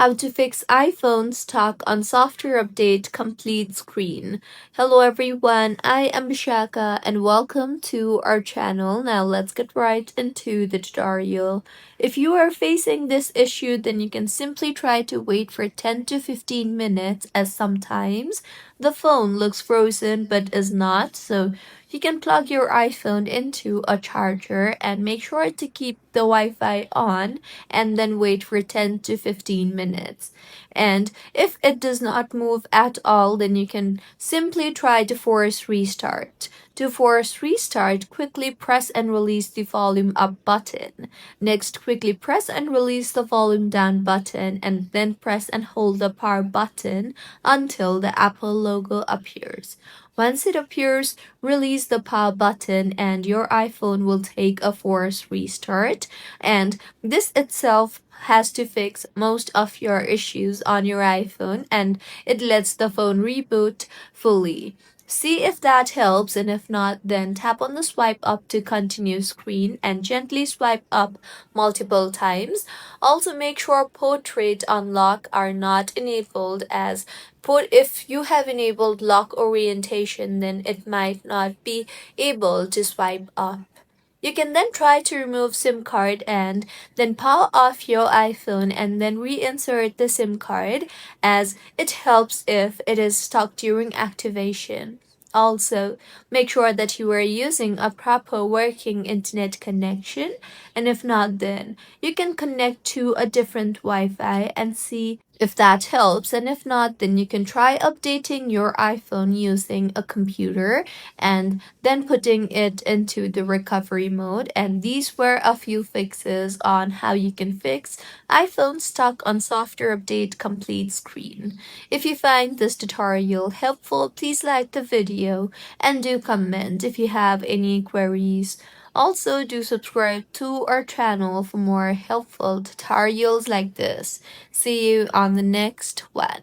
How to fix iPhone stuck on software update complete screen. Hello everyone, I am Bishaka and welcome to our channel. Now let's get right into the tutorial. If you are facing this issue, then you can simply try to wait for 10 to 15 minutes, as sometimes the phone looks frozen but is not. So you can plug your iPhone into a charger and make sure to keep the Wi-Fi on and then wait for 10 to 15 minutes. And if it does not move at all, then you can simply try to force restart. To force restart, quickly press and release the volume up button. Next, quickly press and release the volume down button and then press and hold the power button until the Apple logo appears. Once it appears, release the power button and your iPhone will take a forced restart. And this itself has to fix most of your issues on your iPhone, and it lets the phone reboot fully. See if that helps, and if not, then tap on the swipe up to continue screen and gently swipe up multiple times. Also, make sure portrait unlock are not enabled, as if you have enabled lock orientation, then it might not be able to swipe up. You can then try to remove SIM card and then power off your iPhone and then reinsert the SIM card, as it helps if it is stuck during activation. Also, make sure that you are using a proper working internet connection, and if not, then you can connect to a different Wi-Fi and see if that helps. And if not, then you can try updating your iPhone using a computer and then putting it into the recovery mode. And these were a few fixes on how you can fix iPhone stuck on software update complete screen. If you find this tutorial helpful, please like the video and do comment if you have any queries. Also, do subscribe to our channel for more helpful tutorials like this. See you on the next one.